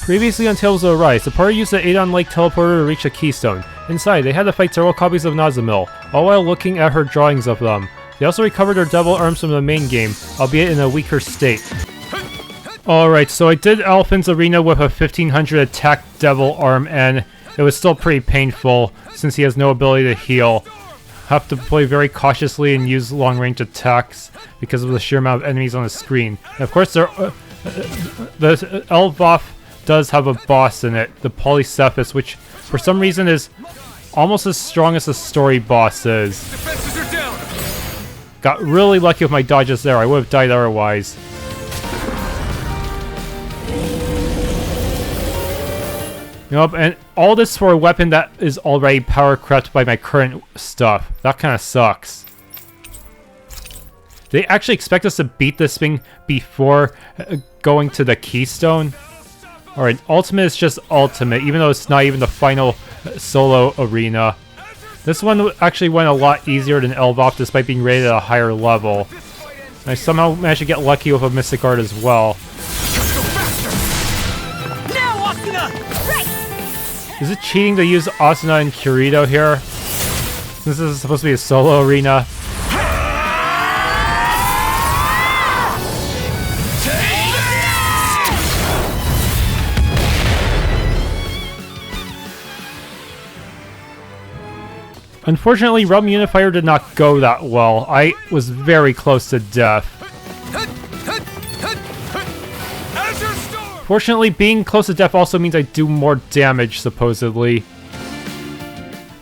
Previously on Tales of Arise, the party used the Adon Lake teleporter to reach the Keystone. Inside, they had to fight several copies of Nazamil, all while looking at her drawings of them. They also recovered their devil arms from the main game, albeit in a weaker state. Alright, so I did Alphen's arena with a 1500 attack devil arm, and it was still pretty painful, since he has no ability to heal. Have to play very cautiously and use long-range attacks because of the sheer amount of enemies on the screen. And of course, the Elvoth does have a boss in it, the Polycephus, which for some reason is almost as strong as the story boss is. Got really lucky with my dodges there, I would have died otherwise. Nope, and all this for a weapon that is already power crept by my current stuff. That kind of sucks. They actually expect us to beat this thing before going to the Keystone? Alright, Ultimate is just Ultimate, even though it's not even the final solo arena. This one actually went a lot easier than Elvoth despite being rated at a higher level. And I somehow managed to get lucky with a Mystic Art as well. Is it cheating to use Asuna and Kirito here? Since this is supposed to be a solo arena. Unfortunately, Realm Unifier did not go that well. I was very close to death. Fortunately, being close to death also means I do more damage, supposedly.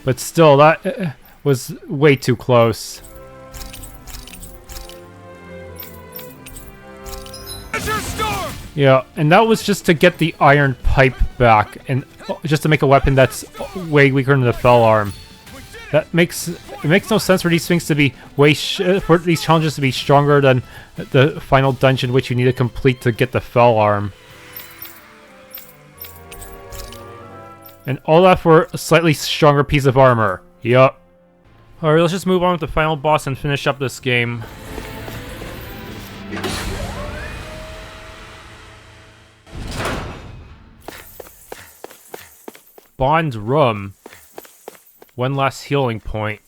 But still, that was way too close. Yeah, and that was just to get the Iron Pipe back, and just to make a weapon that's way weaker than the Fell Arm. It makes no sense for these things to be for these challenges to be stronger than the final dungeon, which you need to complete to get the Fell Arm. And all that for a slightly stronger piece of armor. Yup. Alright, let's just move on with the final boss and finish up this game. Bond Room. One last healing point.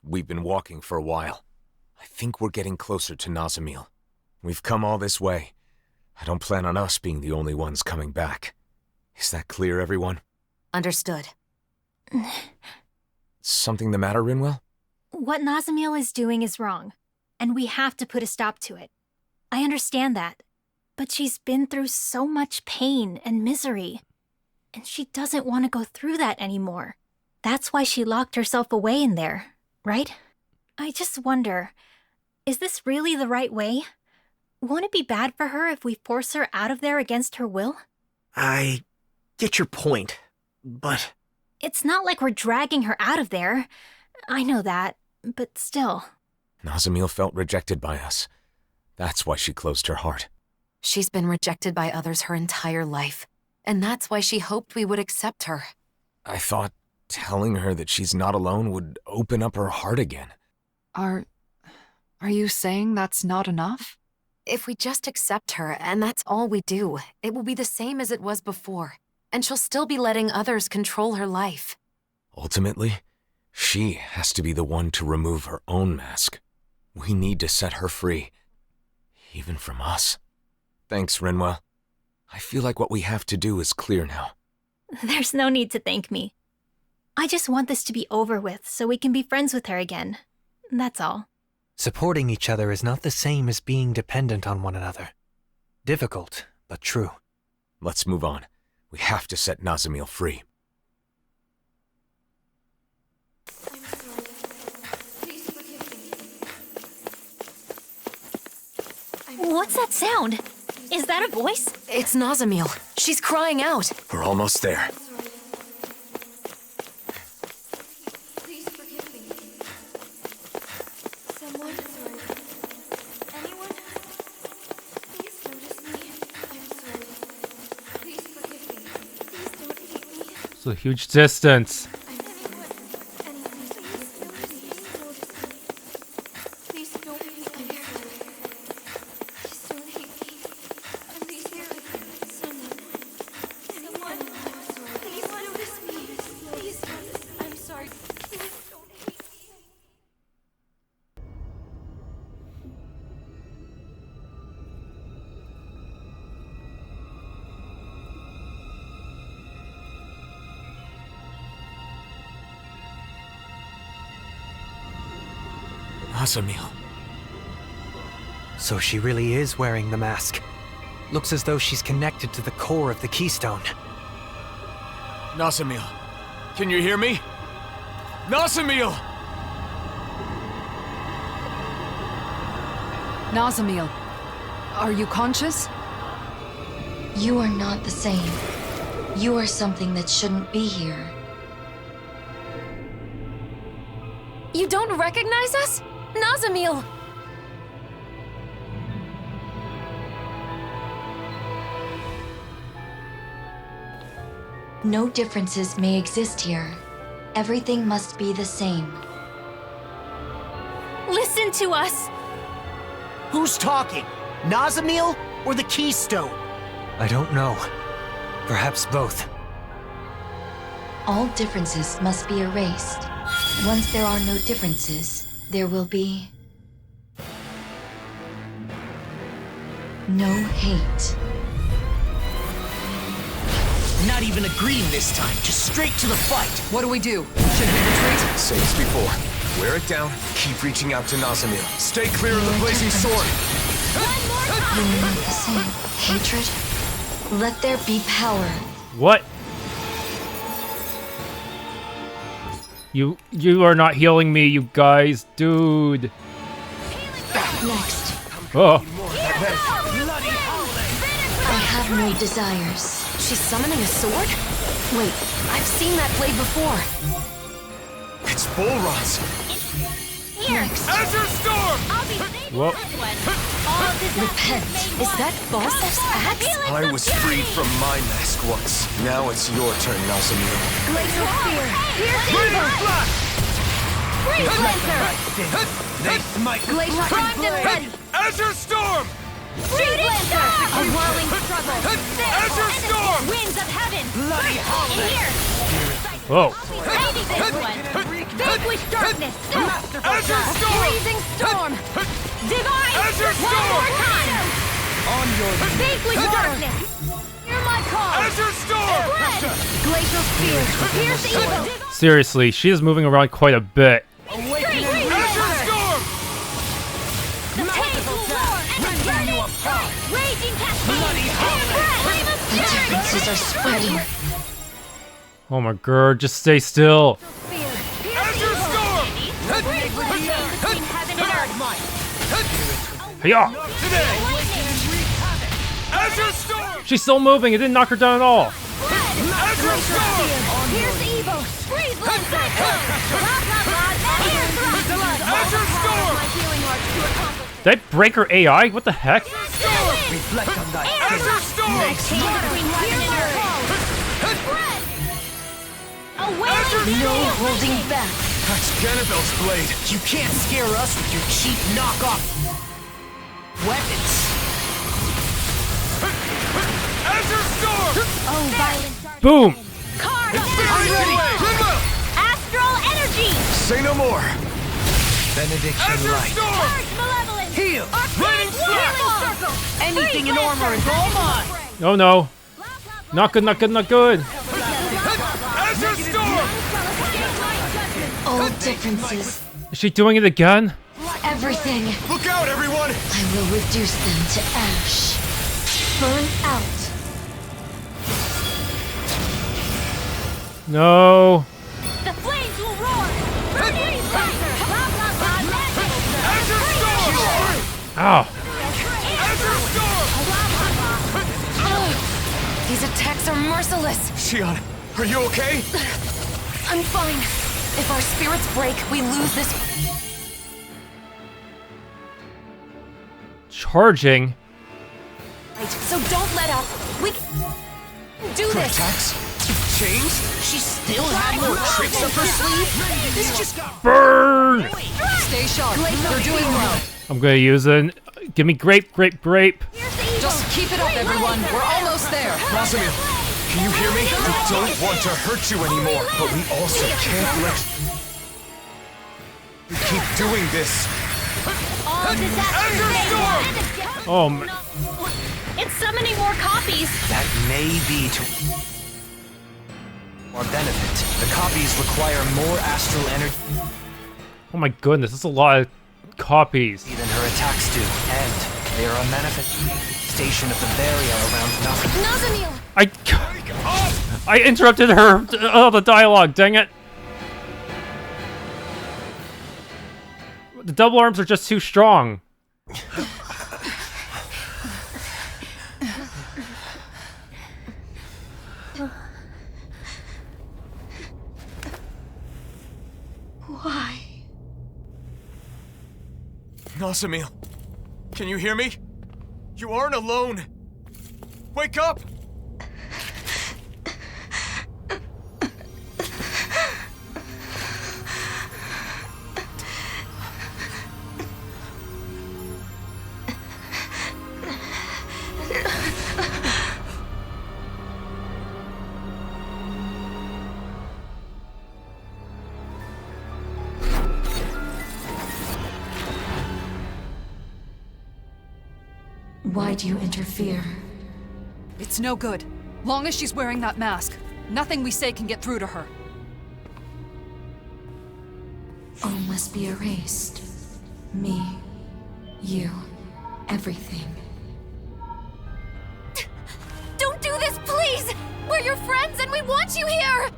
We've been walking for a while. I think we're getting closer to Nazamil. We've come all this way. I don't plan on us being the only ones coming back. Is that clear, everyone? Understood. Something the matter, Rinwell? What Nazamil is doing is wrong, and we have to put a stop to it. I understand that, but she's been through so much pain and misery. And she doesn't want to go through that anymore. That's why she locked herself away in there, right? I just wonder, is this really the right way? Won't it be bad for her if we force her out of there against her will? I get your point, but... It's not like we're dragging her out of there. I know that, but still. Nazamil felt rejected by us. That's why she closed her heart. She's been rejected by others her entire life. And that's why she hoped we would accept her. I thought telling her that she's not alone would open up her heart again. Are you saying that's not enough? If we just accept her, and that's all we do, it will be the same as it was before. And she'll still be letting others control her life. Ultimately, she has to be the one to remove her own mask. We need to set her free. Even from us. Thanks, Rinwell. I feel like what we have to do is clear now. There's no need to thank me. I just want this to be over with so we can be friends with her again. That's all. Supporting each other is not the same as being dependent on one another. Difficult, but true. Let's move on. We have to set Nazamil free. What's that sound? Is that a voice? It's Nazamil. She's crying out. We're almost there. Please forgive me. Someone? Anyone? Please notice me. I'm sorry. Please forgive me. Please don't hate me. It's a huge distance. Nazamil. So she really is wearing the mask. Looks as though she's connected to the core of the keystone. Nazamil, can you hear me? Nazamil! Nazamil, are you conscious? You are not the same. You are something that shouldn't be here. You don't recognize us? Nazamil! No differences may exist here. Everything must be the same. Listen to us! Who's talking? Nazamil or the keystone? I don't know. Perhaps both. All differences must be erased. Once there are no differences, there will be no hate. Not even agreeing this time, just straight to the fight. What do we do? Should we retreat? Same as before. Wear it down, keep reaching out to Nazamil. Stay clear of the blazing sword! You are not the same. Hatred? Let there be power. What? You are not healing me, you guys, dude. Next, Oh, I have no desires. She's summoning a sword? Wait, I've seen that blade before. It's bull rods! Next, Azure Storm! whoa. repent. Is that Balsef's axe? I was freed from my mask once. Now it's your turn, Nazamil. Glacial Spear! Pierce evil! Freeze Lancer! They smite Glacial Primed and ready! Azure Storm! Freeze Lancer! A whirling struggle! Azure Storm! Winds of heaven! bloody howling. Here! Whoa. Ready this one! Vanquish darkness! Azure Storm! Freezing storm! Divine! Azure One more Storm! time! On your Vanquish darkness! Hear my call! Azure Storm! Glacial Spear! Pierce evil! Seriously, she is moving around quite a bit. Freeze Azure Lancer! Storm! The pains will roar and burning strike! Raging cascade! Flame of The differences are spreading. Oh my god, just stay still. Spear! Azure Storm! Freeze Lancer between heaven and earth! Yeah. Azure Storm! She's still moving. It didn't knock her down at all. Azure Storm! Pierce evil! Freeze Lancer! Blah blah blah! Air thrust blood! Azure Storm! My healing arts to accomplish Did I break her AI? What the heck? reflect on thy Azure Storm! between heaven and earth! A Azure wailing No Storm! holding back. That's Ganabel's blade. You can't scare us with your cheap knockoff weapons. Azure Storm! Oh, violent Boom. card! I'm ready! Renwell! Astral energy! Say no more! Benediction Azure light. Storm! Charge malevolence! Heal! Raining Healing circle! Anything in armor is all mine! Oh no. Not good, not good, not good. Azure Storm! All differences. Is she doing it again? Everything. Look out, everyone! I will reduce them to ash. Burn out. No. The flames will roar! Freeze Lancer! Blah blah blah! Magic! Azure Storm! Ow. Azure Storm! These attacks are merciless! Shionne, are you okay? I'm fine. If our spirits break, we lose this. Charging. So don't let up. We can do this. Attacks? Chains? She still had more tricks up her sleeve? This just got Burn. Stay sharp. You're doing well. I'm gonna use it. Give me grape, grape, grape. Just keep it up, everyone. We're almost there. Nazamil, can you hear me? We don't want to hurt you anymore, but we also can't let you keep doing this. All Azure Storm! Oh, man. It's summoning more copies. That may be to our benefit. The copies require more astral energy. Oh my goodness, that's a lot of copies. Even her attacks do, and they are a manifestation of the barrier around Nazamil. Nazamil! I interrupted her. The dialogue. Dang it. The double arms are just too strong. Why? Nazamil, can you hear me? You aren't alone. Wake up! Why do you interfere? It's no good. Long as she's wearing that mask, nothing we say can get through to her. All must be erased. Me, you, everything. Don't do this, please! We're your friends and we want you here!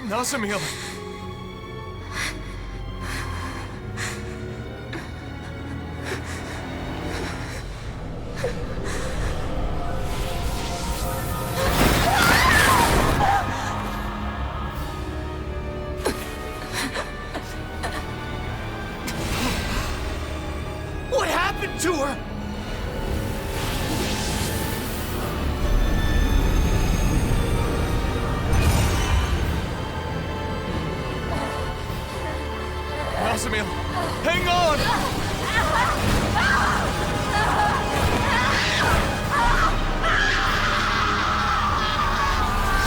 Nazamil! What happened to her? Nazamil, hang on!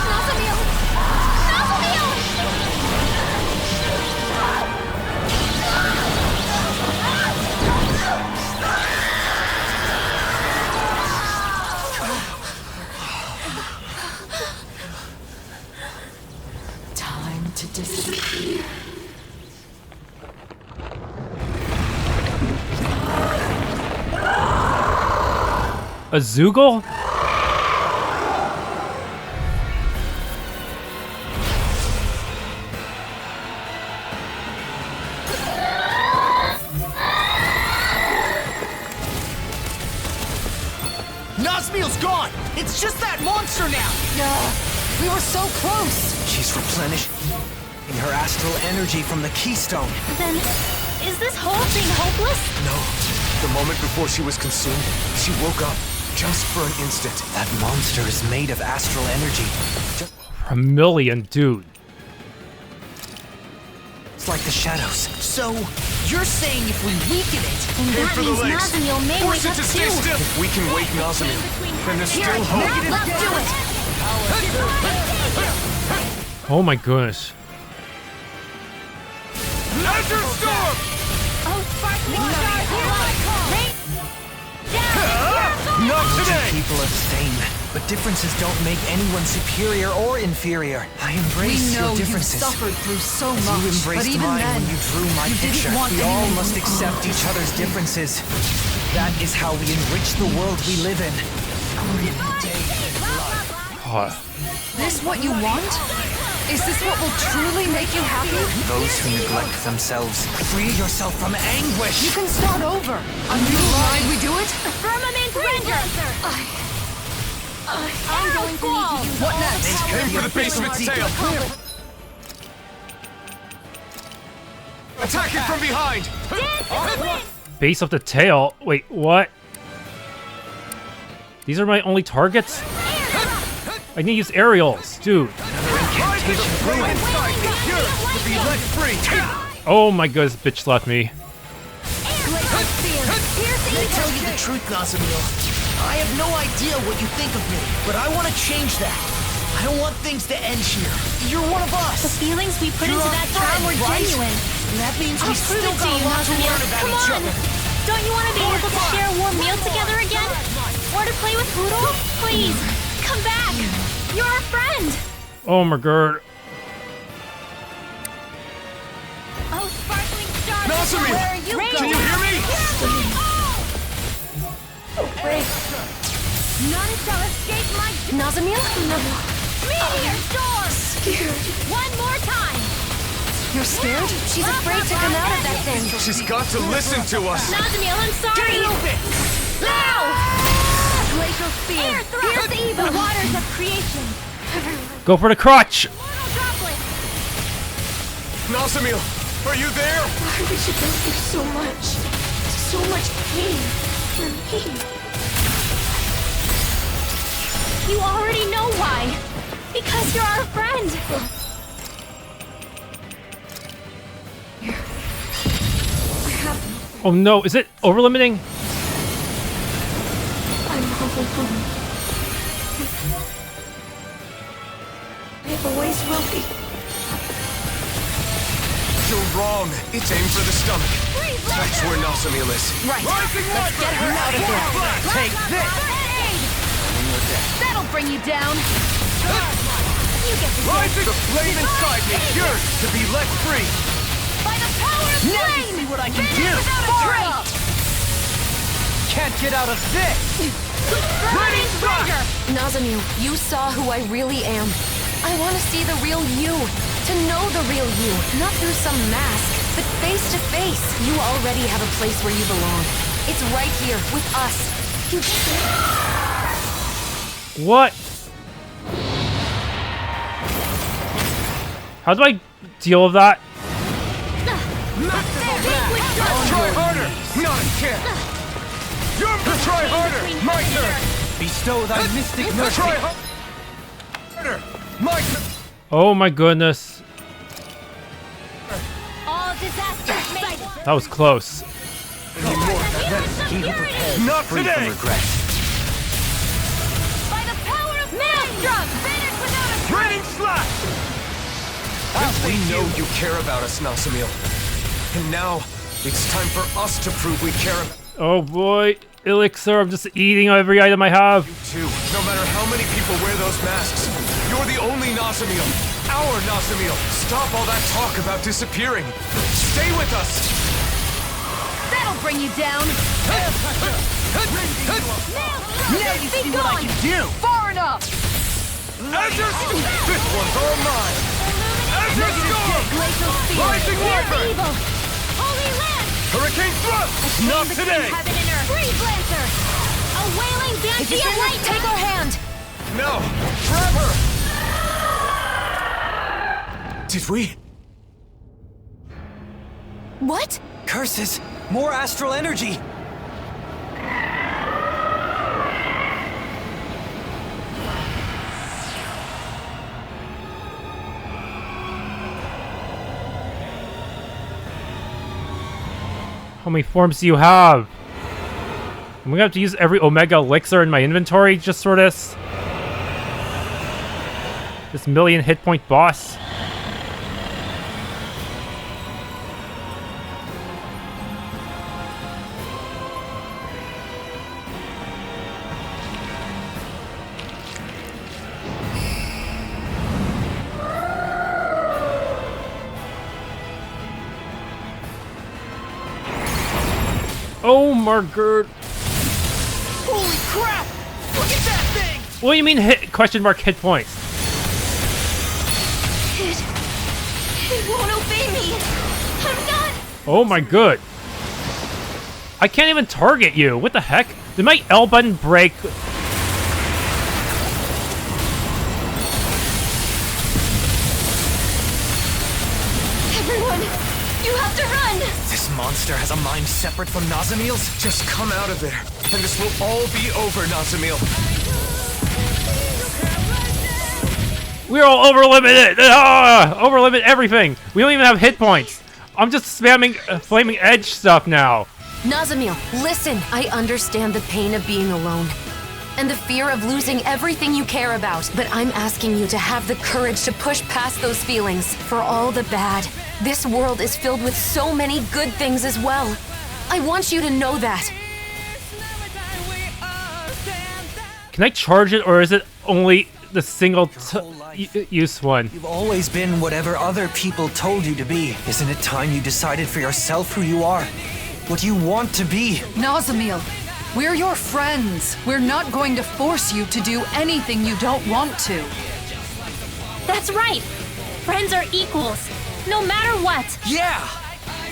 Nazamil! Nazamil! Time to disappear. A Zoogle? Nazamil's gone! It's just that monster now! We were so close! She's replenishing her astral energy from the keystone. Then, is this whole thing hopeless? No. The moment before she was consumed, she woke up, just for an instant. That monster is made of astral energy. Just A million, dude. it's like the shadows. So, you're saying if we weaken it... Then that for the means legs. Nazamil may Force wake it up to stay too. still! If we can wake Nazamil, then there's still hope. Let's do it! Oh my goodness. Azure Storm! Oh, sparkling star, here I come! Rain down! Not today! People are the same, but differences don't make anyone superior or inferior. I We embrace know your you've differences. suffered through so As much, you but embraced even mine then, when you drew my you didn't picture. want We all anyone must to accept each other's differences. That is how we enrich the world we live in. Oh, This what you want? Is this what will truly make you happy? Those who neglect themselves, free yourself from anguish. You can start over. A new line, we do it? Firmament render! I'm going to need to use What all next? the power Aim for the base of its tail! Attack it from behind! base of the tail? Wait, what? These are my only targets? I need to use aerials, dude. Oh my goodness, bitch slapped me. To tell you the truth, Nazamil, I have no idea what you think of me, but I want to change that. I don't want things to end here. You're one of The us. feelings we put You're into our that town friend, were right? genuine. And that means we I'll prove still it to got you, a lot to Nazamil. learn about Come each on. other. Don't you want to be able to share a warm meal together again? Or to play with Poodle? Please, come back! You're our friend! Oh my god. Oh, sparkling star! Nazamil! Where are you going? Can you hear me? None shall escape my... Nazamil? Meteor storm! Scared. One more time! You're scared? She's afraid to come out of that thing. She's got to listen to us. Nazamil, I'm sorry! Now! Glacial spear! Air thrust! Pierce evil! Waters of creation! Go for the crotch! Mortal droplet! Nazamil, are you there? Why would you go through so much? So much pain for me. You already know why! Because you're our friend! Oh no, is it over-limiting? I'm all alone. I always will be. You're wrong. It's aimed for the stomach. That's where Nazamil is. Right. Let's get her out of there. Take this! That'll bring you down! You get the Rising! The flame inside me yearns to be let free! By the power of Now flame! you see what I can do! Without a trace! Can't get out of this! Burning treasure! Nazamil, you saw who I really am. I want to see the real you. To know the real you. Not through some mask, but face to face. You already have a place where you belong. It's right here, with us. You... What? How do I deal with that? Try harder! Not a chance! Try harder! My turn! Bestow thy mystic mercy! Try harder! My turn! Oh my goodness. All disasters may... That was close. Not today! By the power of Maelstrom! Finish without a Renan slash! We know you care about us, Nazamil. And now, it's time for us to prove we care about Oh boy. Elixir, I'm just eating every item I have. you too. No matter how many people wear those masks, you're the only Nazamil. Our Nazamil. Stop all that talk about disappearing. Stay with us. That'll bring you down! Now you see what I can do! Far enough! Azure Storm! This one's all mine! Azure Storm! Glacial spear! Rising Pierce Wyvern! evil! Holy land! Hurricane Thrust! Not Between today! heaven and earth! Freeze Lancer! A wailing banshee of light! Take our hand. No. Forever. Did we? What? Curses! More astral energy! How many forms do you have? I'm gonna have to use every Omega Elixir in my inventory just for this. This million hit point boss. Oh my god. Holy crap! Look at that thing! What do you mean hit question mark hit points? It won't obey me. I'm not. Oh my god. I can't even target you. What the heck? Did my L button break? Everyone, you have to run. This monster has a mind separate from Nazamil's? Just come out of there, and this will all be over, Nazamil. We're all over limited. Over limit everything. We don't even have hit points. I'm just spamming flaming edge stuff now. Nazamil, listen. I understand the pain of being alone and the fear of losing everything you care about, but I'm asking you to have the courage to push past those feelings. For all the bad, this world is filled with so many good things as well. I want you to know that. Can I charge it, or is it only the single use one? You've always been whatever other people told you to be. Isn't it time you decided for yourself who you are? What you want to be? Nazamil, we're your friends. We're not going to force you to do anything you don't want to. That's right. Friends are equals, no matter what. Yeah!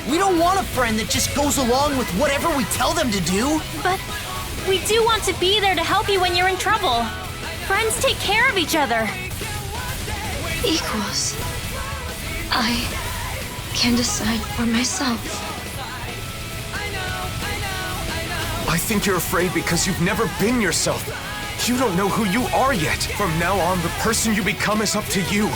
We don't want a friend that just goes along with whatever we tell them to do. But we do want to be there to help you when you're in trouble. Friends take care of each other. Equals. I can decide for myself. I think you're afraid because you've never been yourself. You don't know who you are yet. From now on, the person you become is up to you.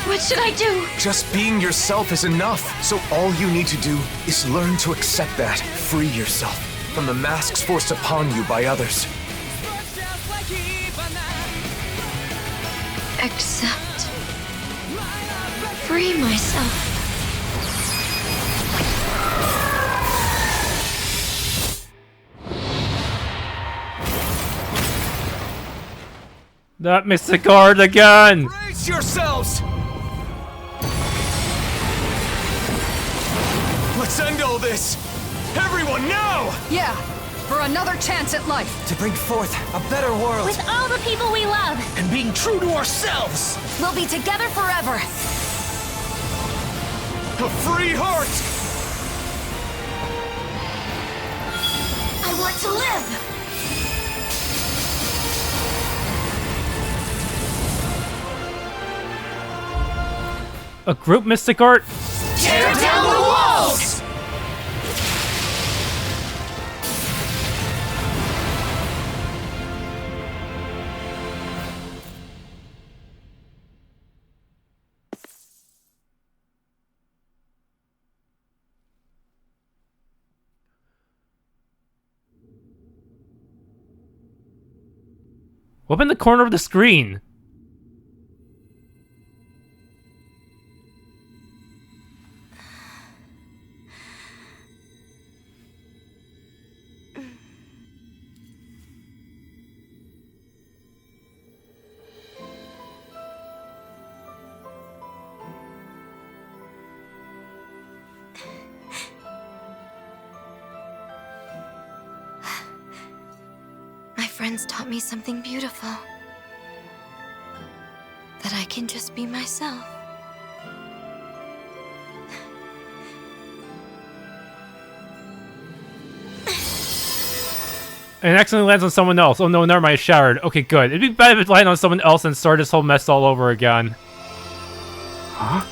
What should I do? Just being yourself is enough. So all you need to do is learn to accept that. Free yourself from the masks forced upon you by others. Accept. Free myself. Not Mr. Guard again! Brace yourselves! Let's end all this! Everyone, now! Yeah, for another chance at life. To bring forth a better world. With all the people we love. And being true to ourselves! We'll be together forever. A free heart! I want to live! A group Mystic Art? Tear down the walls! Up in the corner of the screen? Friends taught me something beautiful. That I can just be myself. And it accidentally lands on someone else. Oh no, never mind, it's shattered. Okay, good. It'd be better if it landed on someone else and start this whole mess all over again. Huh?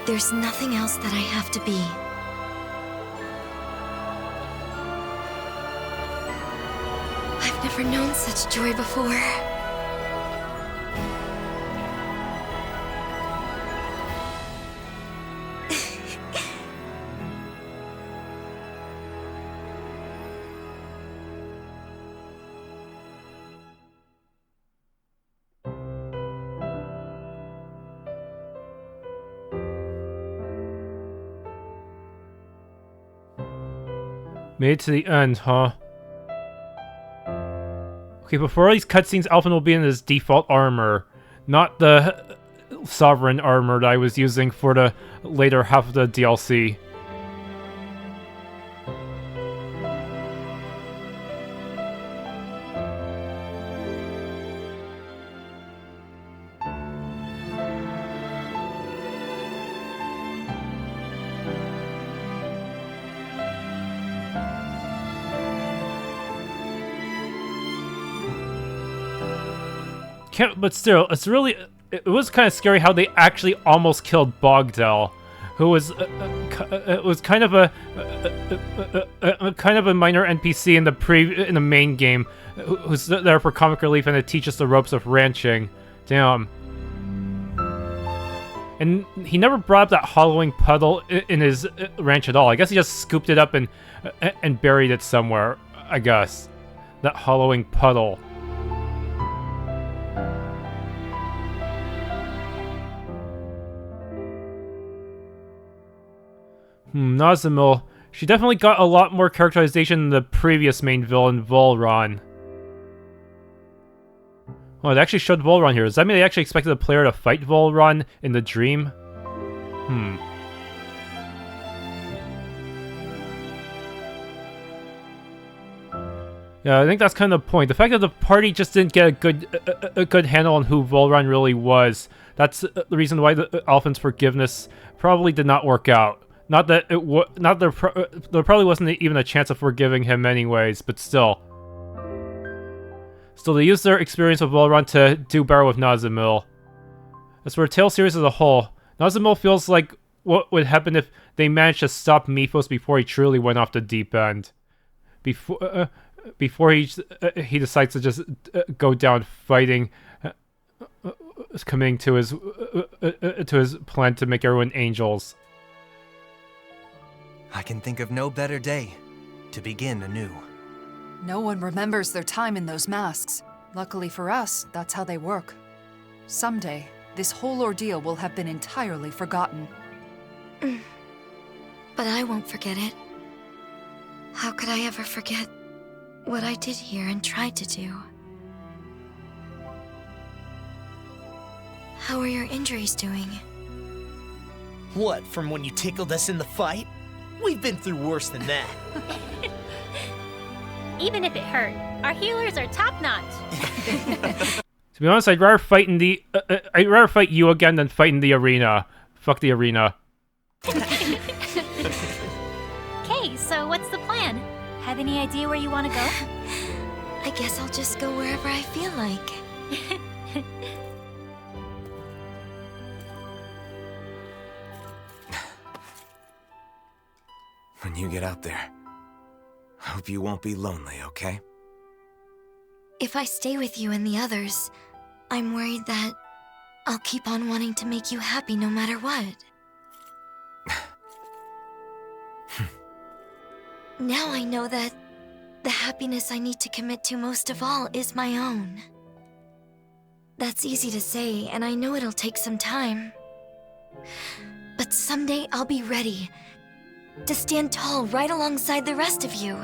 There's nothing else that I have to be. I've never known such joy before. Made it to the end, huh? Okay, before all these cutscenes, Alphen will be in his default armor. Not the Sovereign armor that I was using for the later half of the DLC. But still, it was kind of scary how they actually almost killed Bogdell, who was kind of a minor NPC in the main game, who's there for comic relief and to teach us the ropes of ranching. Damn. And he never brought up that hollowing puddle in his ranch at all. I guess he just scooped it up and buried it somewhere. I guess that hollowing puddle. Nazamil. She definitely got a lot more characterization than the previous main villain, Volron. Oh, it actually showed Volron here. Does that mean they actually expected the player to fight Volron in the dream? Yeah, I think that's kind of the point. The fact that the party just didn't get a good handle on who Volron really was. That's the reason why the Alphen's forgiveness probably did not work out. Not that there probably wasn't even a chance of forgiving him anyways, but still. Still, they used their experience with Volron to do better with Nazamil. As for the Tale series as a whole, Nazamil feels like what would happen if they managed to stop Mythos before he truly went off the deep end. Before he decides to just go down fighting, committing to his plan to make everyone angels. I can think of no better day to begin anew. No one remembers their time in those masks. Luckily for us, that's how they work. Someday, this whole ordeal will have been entirely forgotten. But I won't forget it. How could I ever forget what I did here and tried to do? How are your injuries doing? What, from when you tickled us in the fight? We've been through worse than that. Even if it hurt, our healers are top-notch. To be honest, I'd rather fight you again than fight in the arena. Fuck the arena. Okay, so what's the plan? Have any idea where you want to go? I guess I'll just go wherever I feel like. When you get out there, I hope you won't be lonely, okay? If I stay with you and the others, I'm worried that I'll keep on wanting to make you happy no matter what. Now I know that the happiness I need to commit to most of all is my own. That's easy to say, and I know it'll take some time. But someday I'll be ready to stand tall right alongside the rest of you.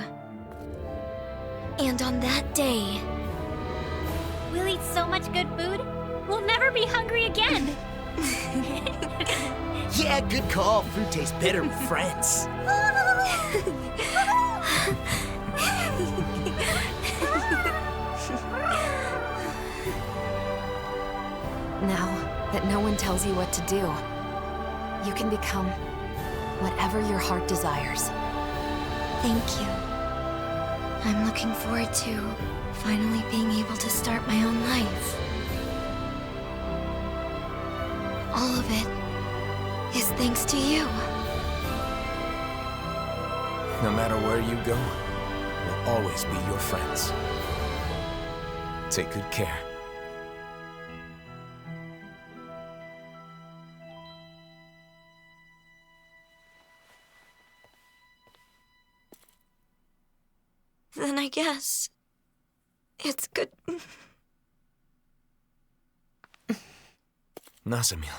And on that day... We'll eat so much good food, we'll never be hungry again. Yeah, good call. Food tastes better with friends. Now that no one tells you what to do, you can become whatever your heart desires. Thank you. I'm looking forward to finally being able to start my own life. All of it is thanks to you. No matter where you go, we'll always be your friends. Take good care. Then I guess it's good. Nazamil.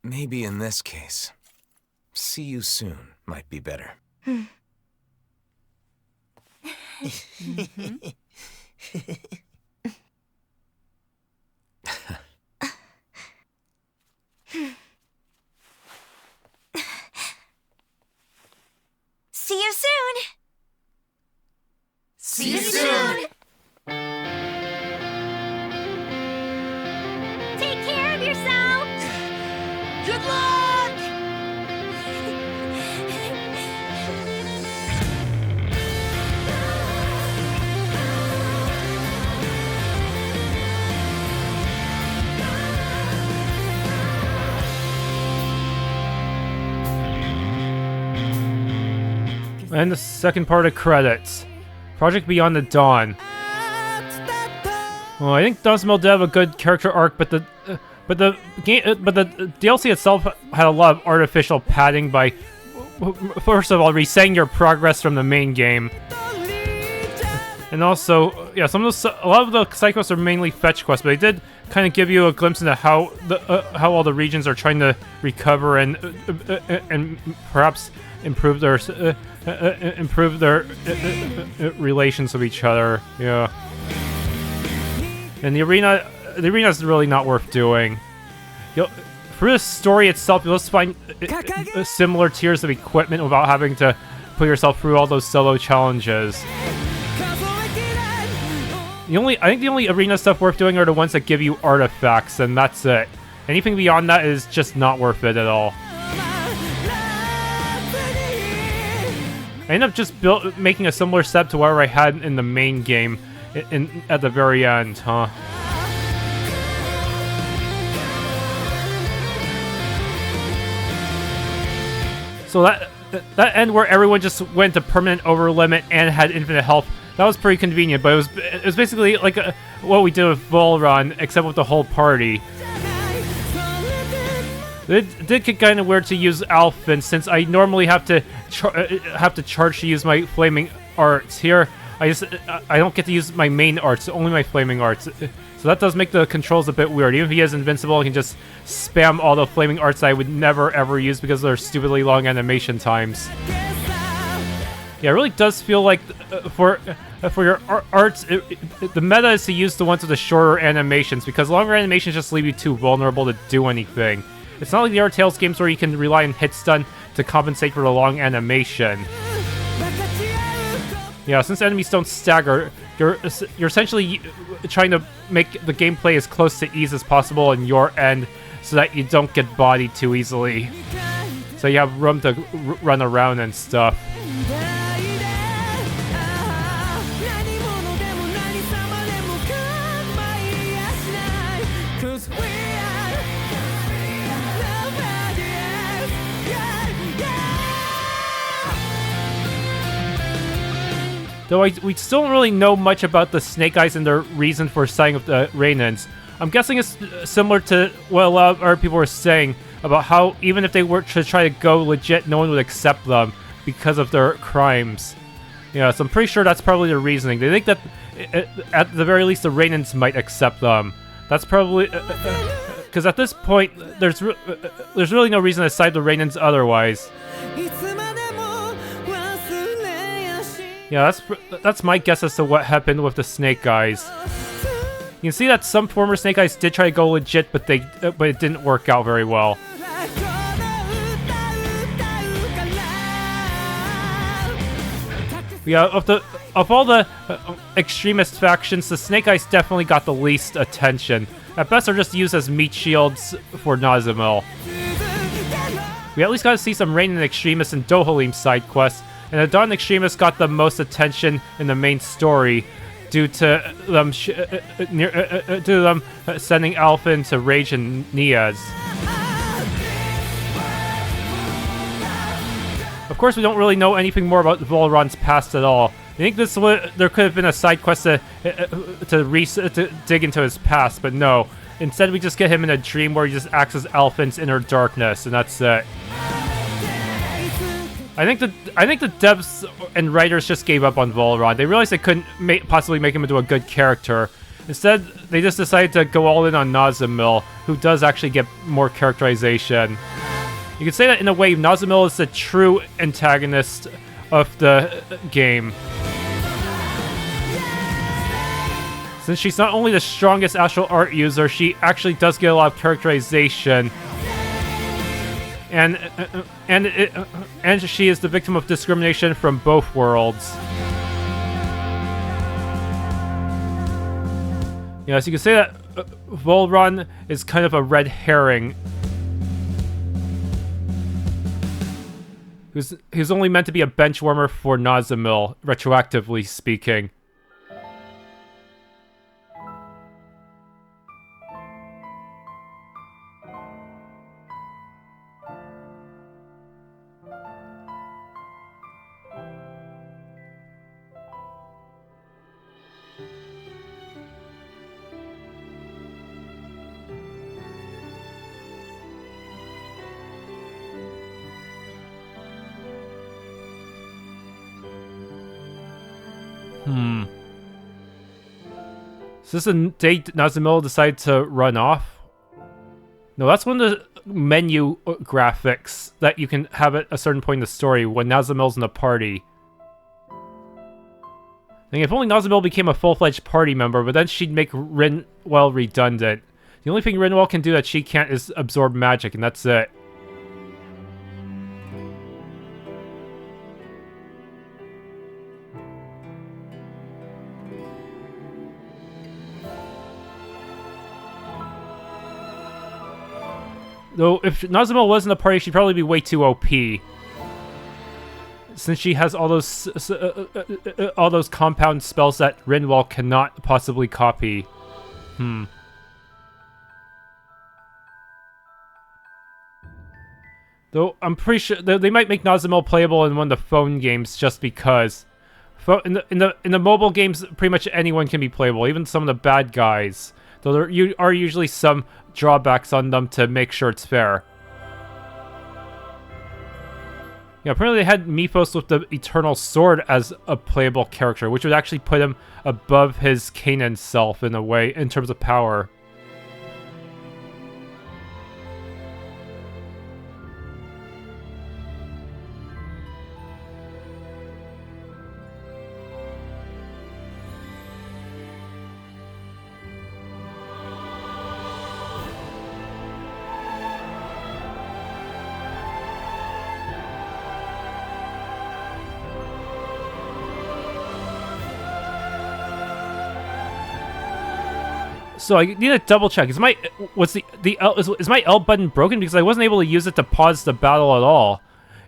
Maybe in this case, see you soon might be better. And the second part of credits. Project Beyond the Dawn. Well, I think Nazamil did have a good character arc, but the DLC itself had a lot of artificial padding by, first of all, resetting your progress from the main game, and also, yeah, a lot of the side quests are mainly fetch quests, but they did kind of give you a glimpse into how all the regions are trying to recover and perhaps improve their relations with each other. Yeah. And the arena is really not worth doing. For the story itself, you'll just find similar tiers of equipment without having to put yourself through all those solo challenges. I think the only arena stuff worth doing are the ones that give you artifacts, and that's it. Anything beyond that is just not worth it at all. I ended up just making a similar setup to whatever I had in the main game at the very end, huh? So that end where everyone just went to permanent over limit and had infinite health, that was pretty convenient, but it was basically like what we did with Volron, except with the whole party. It did get kind of weird to use Alphen, since I normally have to charge to use my flaming arts. Here, I don't get to use my main arts, only my flaming arts. So that does make the controls a bit weird. Even if he is invincible, I can just spam all the flaming arts I would never ever use because of their stupidly long animation times. Yeah, it really does feel like for your arts, the meta is to use the ones with the shorter animations, because longer animations just leave you too vulnerable to do anything. It's not like the other Tales games where you can rely on hit stun to compensate for the long animation. Yeah, since enemies don't stagger, you're essentially trying to make the gameplay as close to ease as possible on your end, so that you don't get bodied too easily. So you have room to run around and stuff. Though we still don't really know much about the Snake Eyes and their reason for siding with the Renans. I'm guessing it's similar to what a lot of other people were saying about how even if they were to try to go legit, no one would accept them because of their crimes. Yeah, so I'm pretty sure that's probably the reasoning. They think that at the very least the Renans might accept them. That's probably because at this point there's really no reason to side with the Renans otherwise. Yeah, that's my guess as to what happened with the Snake Eyes. You can see that some former Snake Eyes did try to go legit, but it didn't work out very well. Yeah, of all the extremist factions, the Snake Eyes definitely got the least attention. At best, they're just used as meat shields for Nazamil. We at least got to see some Renan extremists and Dohalim side quests, and the Dahnan extremists got the most attention in the main story due to them sending Alphen to Rage and Niaz. Of course, we don't really know anything more about Volron's past at all. I think there could have been a side quest to dig into his past, but no. Instead, we just get him in a dream where he just acts as Alphen's inner darkness, and that's it. I think the devs and writers just gave up on Volron. They realized they couldn't possibly make him into a good character. Instead, they just decided to go all in on Nazamil, who does actually get more characterization. You could say that in a way, Nazamil is the true antagonist of the game. Since she's not only the strongest astral art user, she actually does get a lot of characterization. And she is the victim of discrimination from both worlds. Yeah, so you can say that Volron is kind of a red herring. Who's only meant to be a bench warmer for Nazamil, retroactively speaking. Is this the day Nazamil decided to run off? No, that's one of the menu graphics that you can have at a certain point in the story when Nazamil's in the party. I think if only Nazamil became a full-fledged party member, but then she'd make Rinwell redundant. The only thing Rinwell can do that she can't is absorb magic, and that's it. Though, if Nazamil was in the party, she'd probably be way too OP. Since she has all those compound spells that Rinwell cannot possibly copy. Though, I'm pretty sure they might make Nazamil playable in one of the phone games just because. In the mobile games, pretty much anyone can be playable, even some of the bad guys. Though there are usually some drawbacks on them to make sure it's fair. Yeah, apparently they had Mythos with the Eternal Sword as a playable character, which would actually put him above his Kanan self in a way, in terms of power. So I need to double check. Is my L button broken because I wasn't able to use it to pause the battle at all?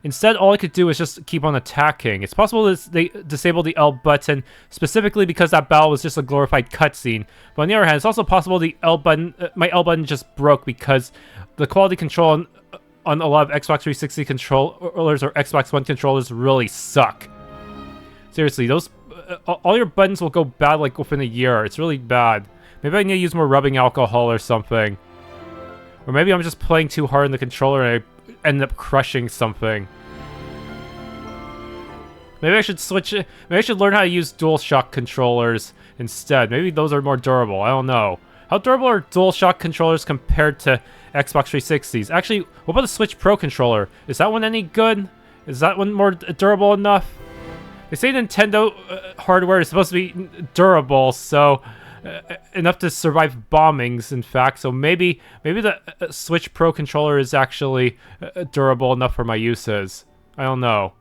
Instead, all I could do was just keep on attacking. It's possible that they disabled the L button specifically because that battle was just a glorified cutscene. But on the other hand, it's also possible the my L button just broke because the quality control on a lot of Xbox 360 controllers or Xbox One controllers really suck. Seriously, those all your buttons will go bad like within a year. It's really bad. Maybe I need to use more rubbing alcohol or something. Or maybe I'm just playing too hard in the controller and I end up crushing something. Maybe I should switch. Maybe I should learn how to use DualShock controllers instead. Maybe those are more durable. I don't know. How durable are DualShock controllers compared to Xbox 360s? Actually, what about the Switch Pro controller? Is that one any good? Is that one more durable enough? They say Nintendo hardware is supposed to be durable, so enough to survive bombings, in fact. So maybe the Switch Pro controller is actually durable enough for my uses. I don't know.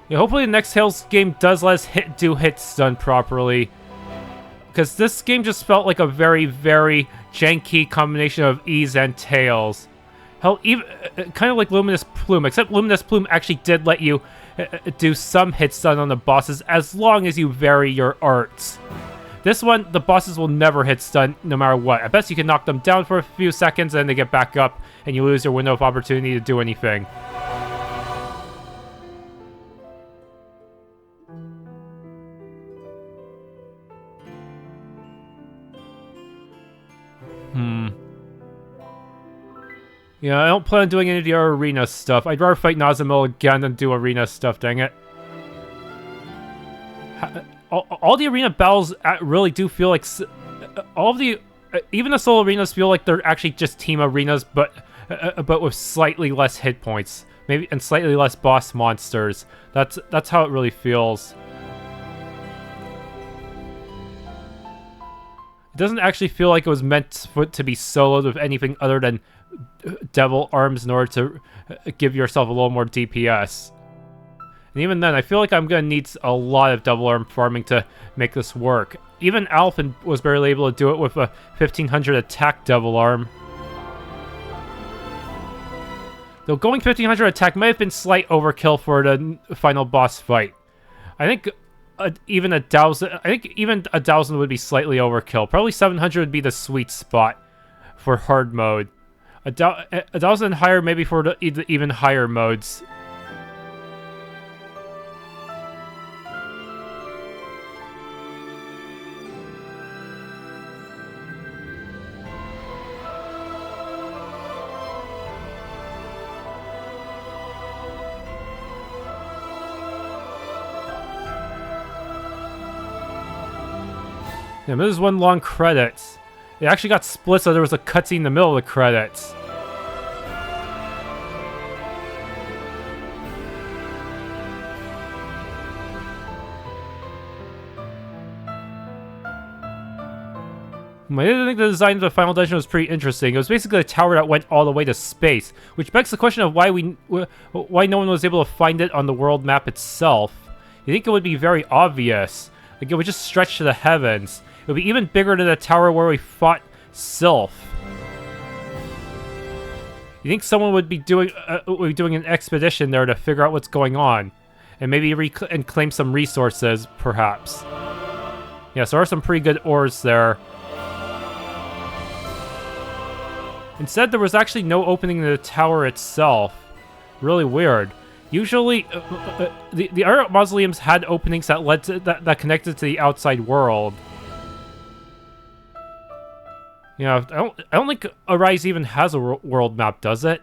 Yeah, hopefully the next Tales game does let us do hits done properly. Because this game just felt like a very, very janky combination of Ys and Tales. Hell, even kind of like Luminous Plume, except Luminous Plume actually did let you do some hits done on the bosses as long as you vary your arts. This one, the bosses will never hit stun no matter what. At best, you can knock them down for a few seconds and then they get back up and you lose your window of opportunity to do anything. Yeah, I don't plan on doing any of the arena stuff. I'd rather fight Nazamil again than do arena stuff, dang it. All the arena battles really do feel like... all of the... even the solo arenas feel like they're actually just team arenas, but with slightly less hit points. Maybe, and slightly less boss monsters. That's how it really feels. It doesn't actually feel like it was meant to be soloed with anything other than devil arms in order to give yourself a little more DPS. And even then, I feel like I'm going to need a lot of double arm farming to make this work. Even Alphen was barely able to do it with a 1500 attack double arm. Though going 1500 attack might have been slight overkill for the final boss fight. I think even 1,000. I think even 1,000 would be slightly overkill. Probably 700 would be the sweet spot for hard mode. 1,000 higher maybe for the even higher modes. Yeah, this is one long credits. It actually got split, so there was a cutscene in the middle of the credits. I didn't think the design of the final dungeon was pretty interesting. It was basically a tower that went all the way to space, which begs the question of why no one was able to find it on the world map itself. You think it would be very obvious. Like, it would just stretch to the heavens. It would be even bigger than the tower where we fought Sylph. You think someone would be doing an expedition there to figure out what's going on, and maybe claim some resources, perhaps. Yeah, so there are some pretty good ores there. Instead, there was actually no opening to the tower itself. Really weird. Usually, the other mausoleums had openings that led to that connected to the outside world. Yeah, I don't think Arise even has a world map, does it?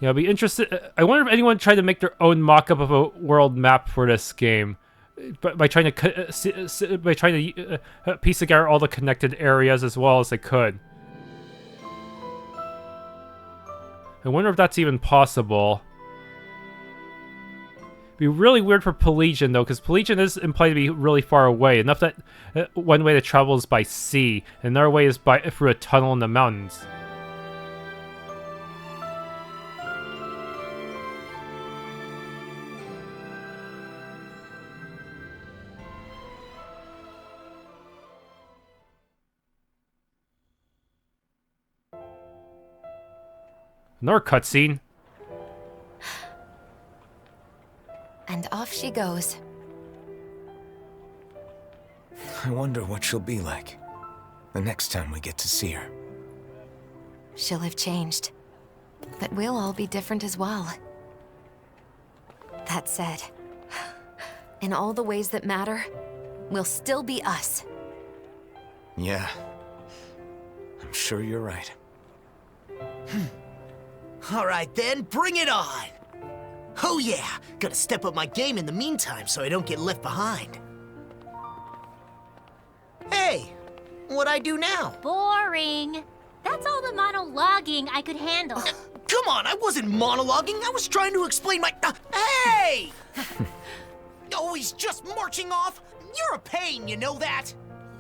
Yeah, I'd be interested. I wonder if anyone tried to make their own mock-up of a world map for this game, by trying to piece together all the connected areas as well as they could. I wonder if that's even possible. Be really weird for Pelagian, though, because Pelagian is implied to be really far away. Enough that one way to travel is by sea, and another way is through a tunnel in the mountains. Another cutscene. And off she goes. I wonder what she'll be like the next time we get to see her. She'll have changed. But we'll all be different as well. That said, in all the ways that matter, we'll still be us. Yeah. I'm sure you're right. All right then, bring it on! Oh yeah, gotta step up my game in the meantime so I don't get left behind. Hey, what'd I do now? Boring. That's all the monologuing I could handle. Come on, I wasn't monologuing, I was trying to explain my... hey! Always just marching off? You're a pain, you know that?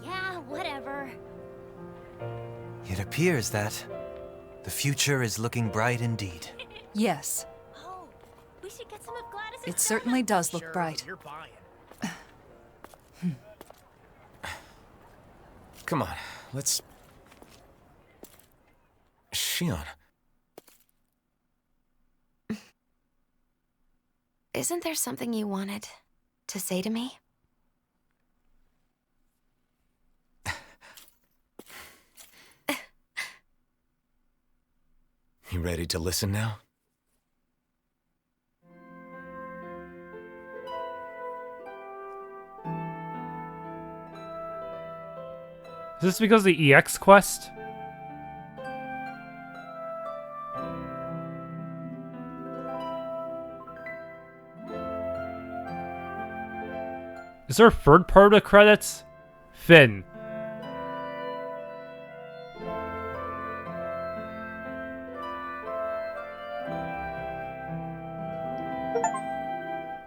Yeah, whatever. It appears that the future is looking bright indeed. Yes, Oh, we should get some of Gladys'. it certainly does look Sure, bright. You're buying. Come on, let's... Shionne. Isn't there something you wanted to say to me? You ready to listen now? Is this because of the EX quest? Is there a third part of the credits? Finn.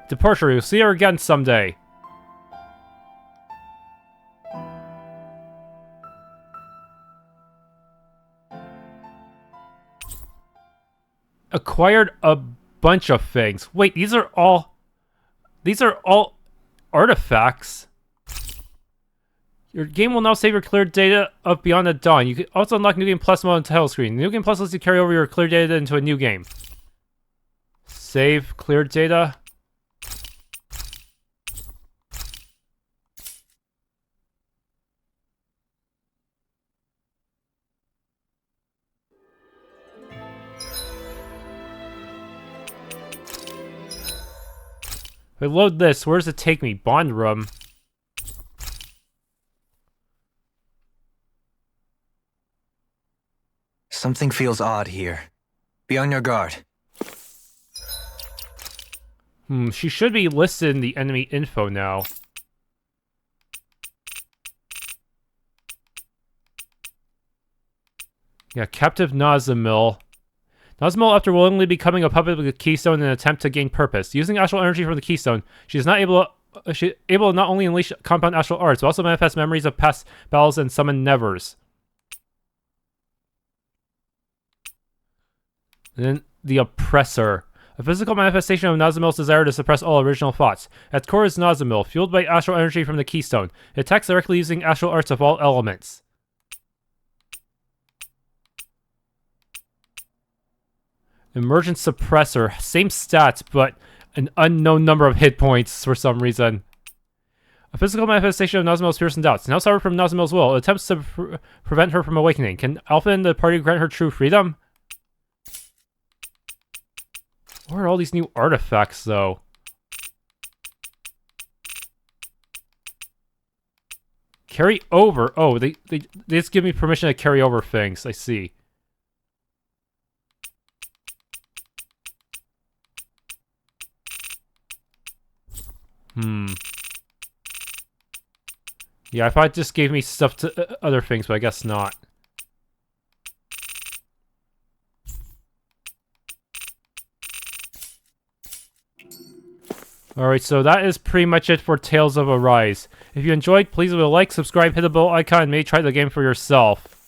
Departure, you'll see her again someday. Acquired a bunch of things. Wait, these are all artifacts. Your game will now save your cleared data of Beyond the Dawn. You can also unlock New Game Plus mode on the title screen. New Game Plus lets you carry over your cleared data into a new game. Save, clear data. If I load this, where does it take me? Bond room. Something feels odd here. Be on your guard. She should be listed in the enemy info now. Yeah, captive Nazamil. Nazamil, after willingly becoming a puppet with the keystone in an attempt to gain purpose. Using astral energy from the keystone, she is able to not only unleash compound astral arts, but also manifest memories of past battles and summon nevers. And then the Oppressor. A physical manifestation of Nazamil's desire to suppress all original thoughts. At core is Nazamil, fueled by astral energy from the keystone. It attacks directly using astral arts of all elements. Emergence Suppressor. Same stats, but an unknown number of hit points for some reason. A physical manifestation of Nazamil's fears and doubts. Now severed from Nazamil's will, it attempts to prevent her from awakening. Can Alphen and the party grant her true freedom? What are all these new artifacts, though? Carry over. Oh, they just give me permission to carry over things. I see. Yeah, I thought it just gave me stuff to other things, but I guess not. Alright, so that is pretty much it for Tales of Arise. If you enjoyed, please leave a like, subscribe, hit the bell icon, and maybe try the game for yourself.